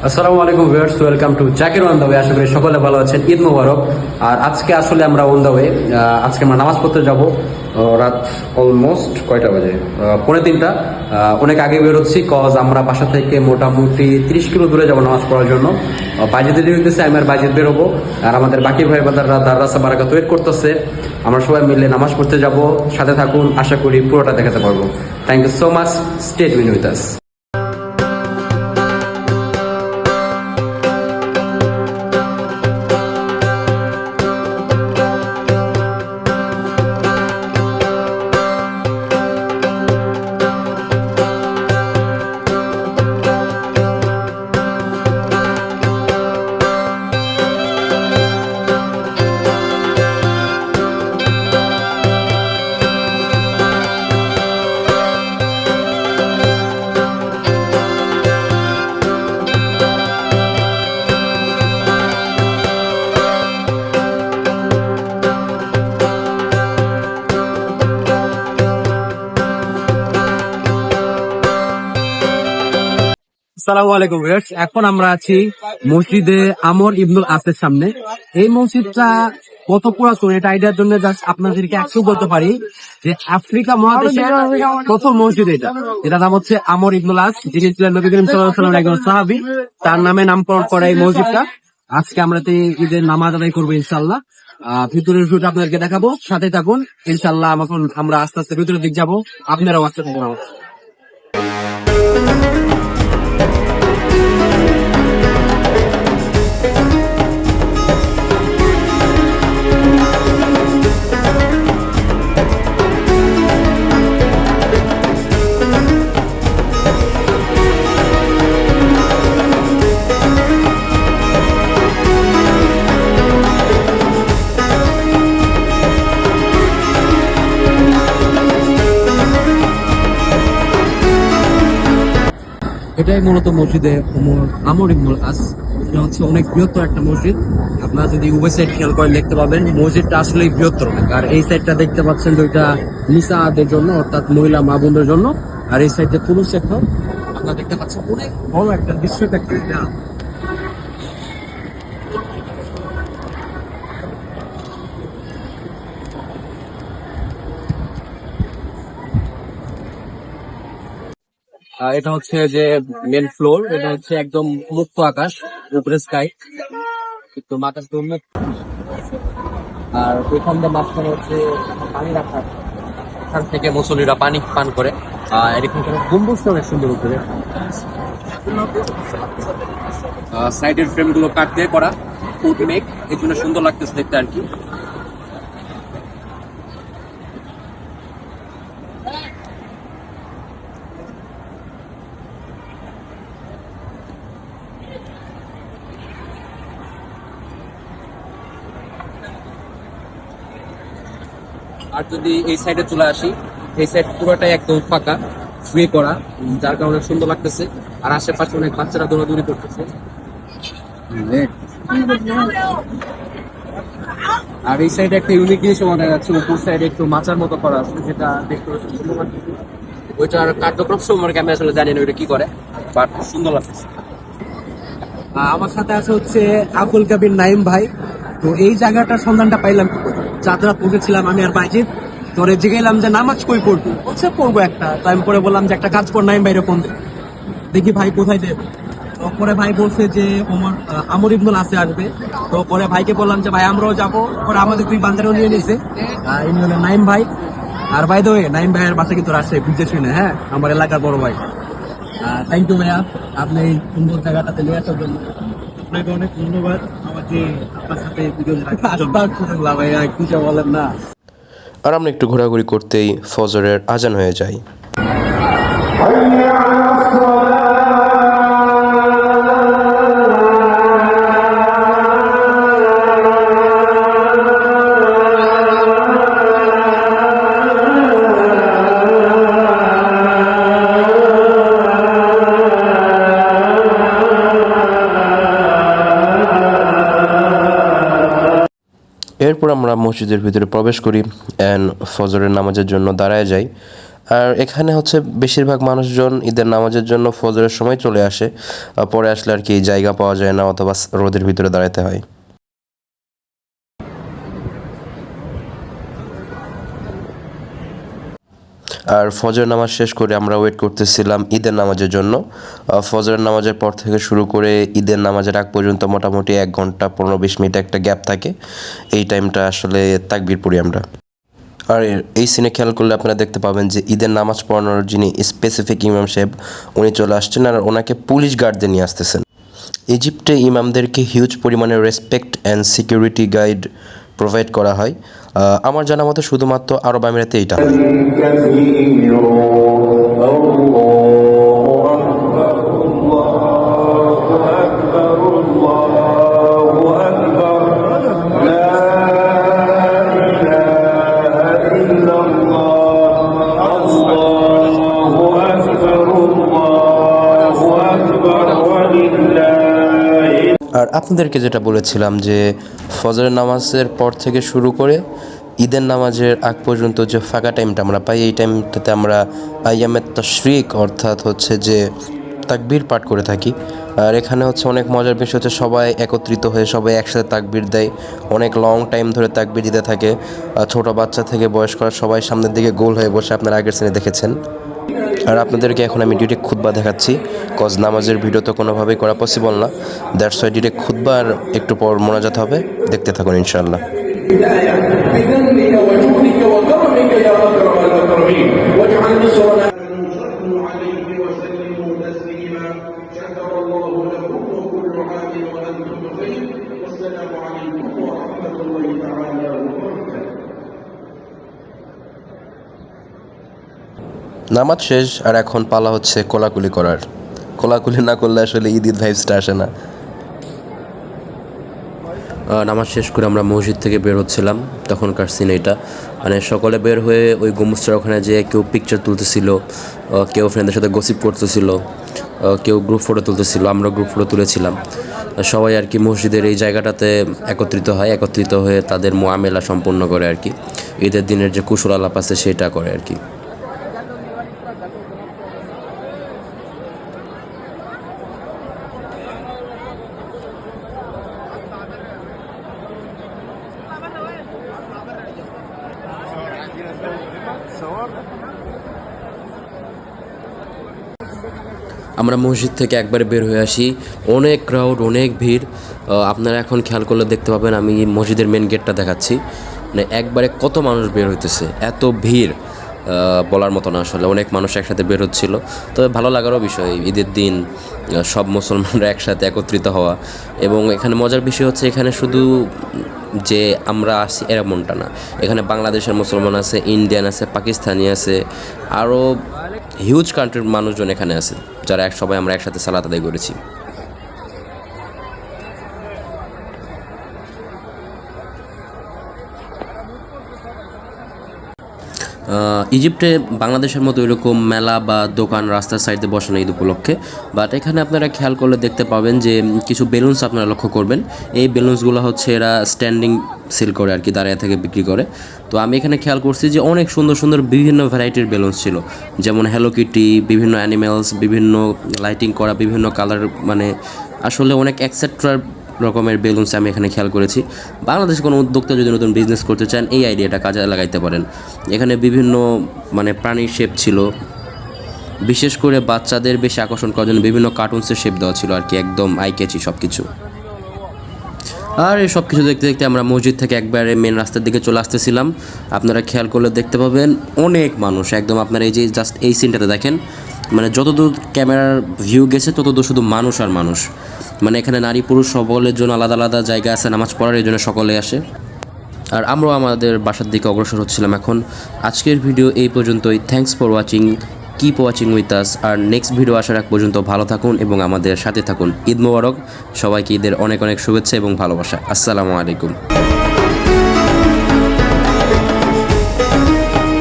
আসসালামু আলাইকুম viewers, welcome to Zakir on the way. আশা করি সকলে ভালো আছেন। ঈদ মোবারক। আর আজকে আসলে আমরা অন দ্য ওয়ে, আজকে আমরা নামাজ পড়তে যাব। রাত অলমোস্ট কয়টা বাজে? 2:45। অনেক আগে বেরোচ্ছি, কজ আমরা বাসা থেকে মোটামুটি 30 কিলো দূরে যাব নামাজ পড়ার জন্য। বাজেট দেরি হইতেছে, আমি আর বাজেট বেরোবো। আর আমাদের বাকি ভাই বাদাররা দাররাসা বারাকাত ওয়েট করতেছে। আমরা সবাই মিলে নামাজ পড়তে যাব। সাথে থাকুন, আশা করি পুরোটা দেখাতে পারবো। Thank you so much. Stay tuned with us. আসসালামু আলাইকুম ভিউয়ার্স, এখন আমরা আছি মসজিদে আমর ইবনুল আসের সামনে। এই মসজিদটা কত পুরাতন এটা আইডিয়ার জন্য জাস্ট আপনাদেরকে একটু বলতে পারি যে আফ্রিকা মহাদেশের প্রথম মসজিদ এটা। এটার নাম হচ্ছে আমর ইবনুল আস, যিনি ছিলেন নবী করিম সাল্লাল্লাহু আলাইহি ওয়াসাল্লামের একজন সাহাবী। তার নামে নামকরণ করা এই মসজিদটা। আজকে আমরা ঈদের নামাজ আদায় করবো ইনশাল্লাহ। ভিতরের ভিউটা আপনাদেরকে দেখাবো, সাথে থাকুন ইনশাল্লাহ। এখন আমরা আস্তে আস্তে ভিতরের দিক যাবো, আপনারাও আসতে থাকুন। এটাই মূলত মসজিদে আমর ইবনুল আস। এটা হচ্ছে অনেক বৃহত্তর একটা মসজিদ। আপনারা যদি উভয় সাইড খেয়াল করেন দেখতে পাবেন মসজিদটা আসলেই বৃহত্তর। আর এই সাইডটা দেখতে পাচ্ছেন দুইটা নিসাদের জন্য, অর্থাৎ মহিলা মা বোনদের জন্য। আর এই সাইডে পুরুষ সেক্টর আপনারা দেখতে পাচ্ছেন। অনেক বড় একটা দৃশ্য একটা এটা। এটা হচ্ছে যে মেন ফ্লোর। এটা হচ্ছে একদম মুক্ত আকাশ, উপরে স্কাই, একটু আকাশ মুক্ত। আর ওইখান দিয়ে মাঝখানে হচ্ছে পানি রাখা, এখান থেকে মুসল্লিরা পানি পান করে। আর এখানকার গম্বুজটা অনেক সুন্দর উপরে। সাইডের ফ্রেম গুলো কাঠ দিয়ে করা, ফুট মেক, এই জন্য সুন্দর লাগতেছে দেখতে আর কি। আর যদি এই সাইডে চলে আসি, এই সাইড পুরোটাই একদম ফাঁকা, শুয়ে করা, যার কারণে সুন্দর লাগতেছে। আর আশেপাশে অনেক বাচ্চারা দৌড়াদৌড়ি করতেছে। আর এই সাইডে একটা ইউনিক জিনিস দেখা যাচ্ছে, উপর সাইডে একটু মাচার মতো করা আছে, যেটা দেখতে সুন্দর লাগতেছে। ওইটার কার্যক্রম সম্পর্কে আমি আসলে জানি না ওইটা কি করে, বাট সুন্দর লাগতেছে। আমার সাথে আছে হচ্ছে আব্দুল কাবির নাইম ভাই। তো এই জায়গাটার সন্ধানটা পাইলাম যাত্রা পৌঁছেছিলাম আমি আর বাইজিৎ। তোরে জিগাইলাম যে নামাজ কই পড়বি, বলছে পড়বো একটা। তো আমি পরে বললাম যে একটা কাজ কর, নাইম ভাই ফোন দেখি ভাই কোথায় দেবে। তো পরে ভাই বলছে যে আমর ইবনুল আসে আসবে। তো পরে ভাইকে বললাম যে ভাই আমরাও যাবো। পরে আমাদের দুই বান্দারও নিয়ে নিয়েছে, ইনি হলেন নাইম ভাই। আর ভাই দোয়ে নাইম ভাইয়ের বাসা কিন্তু আসছে বুঝতে শুনে, হ্যাঁ, আমার এলাকার বড় ভাই। থ্যাংক ইউ ভাইয়া, আপনি এই সুন্দর জায়গাটাতে নিয়ে আসার জন্য আপনাকে অনেক ধন্যবাদ। আমাকে আপনার সাথে ভিডিও ভাইয়া কিছু বলেন না। আর আমরা একটু ঘোরাঘুরি করতেই ফজরের আজান হয়ে যায়। এরপর আমরা মসজিদের ভিতরে প্রবেশ করি অ্যান্ড ফজরের নামাজের জন্য দাঁড়ায় যাই। আর এখানে হচ্ছে বেশিরভাগ মানুষজন ঈদের নামাজের জন্য ফজরের সময় চলে আসে, পরে আসলে আর কি জায়গা পাওয়া যায় না অথবা রোদের ভিতরে দাঁড়াতে হয়। আর ফজর নামাজ শেষ করে আমরা ওয়েট করতেছিলাম ঈদের নামাজের জন্য। ফজরের নামাজের পর থেকে শুরু করে ঈদের নামাজের আগ পর্যন্ত মোটামুটি 1 ঘন্টা 15-20 মিনিট একটা গ্যাপ থাকে। এই টাইমটা আসলে তাকবীর পড়ি আমরা। আর এই সিনে খেয়াল করলে আপনারা দেখতে পাবেন যে ঈদের নামাজ পড়ানোর যিনি স্পেসিফিক ইমাম সাহেব উনি চলে আসছেন আর ওনাকে পুলিশ গার্ডদের নিয়ে আসতেছেন। ইজিপ্টে ইমামদেরকে হিউজ পরিমাণে respect and security guide provide করা হয়। আমার জানা মতো শুধুমাত্র আরব আমিরাতে এইটা হয়। আর আপনাদেরকে যেটা বলেছিলাম যে ফজরের নামাজের পর থেকে শুরু করে ঈদের নামাজের আগ পর্যন্ত যে ফাঁকা টাইমটা আমরা পাই, এই টাইমটাতে আমরা আইয়ামের তাশরিক অর্থাৎ হচ্ছে যে তাকবীর পাঠ করে থাকি। আর এখানে হচ্ছে অনেক মজার বিষয় হচ্ছে সবাই একত্রিত হয়ে সবাই একসাথে তাকবীর দেয়, অনেক লং টাইম ধরে তাকবীর দিতে থাকে। ছোট বাচ্চা থেকে বয়স্করা সবাই সামনের দিকে গোল হয়ে বসে আপনারা আগের শ্রেণী দেখেছেন। আর আপনাদেরকে এখন আমি ডিরেক্ট খুতবা দেখাচ্ছি, কজ নামাজের ভিডিও তো কোনোভাবেই করা পসিবল না। দ্যাটস ওয়াই ডিরেক্ট খুতবার একটু পর মোনাজাত হবে, দেখতে থাকুন ইনশাআল্লাহ। নামাজ শেষ আর এখন পালা হচ্ছে কোলাকুলি করার। কোলাকুলি না করলে আসলে ঈদের ভাইবসটা আসে না। নামাজ শেষ করে আমরা মসজিদ থেকে বের হচ্ছিলাম, তখনকার সিন এটা, মানে সকলে বের হয়ে ওই গম্বুজটার ওখানে যেয়ে কেউ পিকচার তুলতেছিল, কেউ ফ্রেন্ডদের সাথে গসিপ করতেছিল, কেউ গ্রুপ ফটো তুলতেছিল, আমরা গ্রুপ ফটো তুলেছিলাম। সবাই আর কি মসজিদের এই জায়গাটাতে একত্রিত হয়ে তাদের মোয়ামেলা সম্পন্ন করে আর কি, ঈদের দিনের যে কুশল আলাপ আছে সেটা করে আর কি। আমরা মসজিদ থেকে একবারে বের হয়ে আসি, অনেক ক্রাউড, অনেক ভিড়। আপনারা এখন খেয়াল করলে দেখতে পাবেন, আমি মসজিদের মেন গেটটা দেখাচ্ছি, মানে একবারে কত মানুষ বের হইতেছে, এত ভিড় বলার মতো না আসলে। অনেক মানুষ একসাথে বের হচ্ছিল, তবে ভালো লাগারও বিষয় ঈদের দিন সব মুসলমানরা একসাথে একত্রিত হওয়া। এবং এখানে মজার বিষয় হচ্ছে এখানে শুধু যে আমরা আসি এরকমটা না, এখানে বাংলাদেশের মুসলমান আছে, ইন্ডিয়ান আছে, পাকিস্তানি আছে, আরও হিউজ কান্ট্রির মানুষজন এখানে আছে, যারা সবাই আমরা একসাথে সালাত আদায় করেছি। ইজিপ্টে বাংলাদেশের মতো এরকম মেলা বা দোকান রাস্তার সাইডে বসানো ঈদ উপলক্ষে, বাট এখানে আপনারা খেয়াল করলে দেখতে পাবেন যে কিছু বেলুনস আপনারা লক্ষ্য করবেন। এই বেলুনসগুলো হচ্ছে এরা স্ট্যান্ডিং সেল করে আর কি, দাঁড়িয়ে থেকে বিক্রি করে। তো আমি এখানে খেয়াল করছি যে অনেক সুন্দর সুন্দর বিভিন্ন ভ্যারাইটির বেলুনস ছিল, যেমন হ্যালো কিটি, বিভিন্ন অ্যানিমেলস, বিভিন্ন লাইটিং করা, বিভিন্ন কালার, মানে আসলে অনেক এক্সেট্রা রকমের বেলুনস আমি এখানে খেয়াল করেছি। বাংলাদেশে কোনো উদ্যোক্তা যদি নতুন বিজনেস করতে চান, এই আইডিয়াটা কাজে লাগাইতে পারেন। এখানে বিভিন্ন মানে প্রাণীর শেপ ছিল, বিশেষ করে বাচ্চাদের বেশি আকর্ষণ করার জন্য বিভিন্ন কার্টুনসের শেপ দেওয়া ছিল আর কি, একদম আই ক্যাচি সব কিছু। আর এই সব কিছু দেখতে দেখতে আমরা মসজিদ থেকে একবারে মেন রাস্তার দিকে চলে আসতেছিলাম। আপনারা খেয়াল করলে দেখতে পাবেন অনেক মানুষ, একদম আপনারা এই যে জাস্ট এই সিনটাতে দেখেন, মানে যতদূর ক্যামেরার ভিউ গেছে ততদূর শুধু মানুষ আর মানুষ। মানে এখানে নারী পুরুষ সকলের জন্য আলাদা আলাদা জায়গা আছে নামাজ পড়ার, এই জন্য সকলে আসে। আর আমরাও আমাদের বাসার দিকে অগ্রসর হচ্ছিলাম এখন। আজকের ভিডিও এই পর্যন্তই। Thanks for watching, keep watching with us. আর নেক্সট ভিডিও আসার আগ পর্যন্ত ভালো থাকুন এবং আমাদের সাথে থাকুন। ঈদ মোবারক সবাইকে, ঈদের অনেক অনেক শুভেচ্ছা এবং ভালোবাসা। আসসালামু আলাইকুম।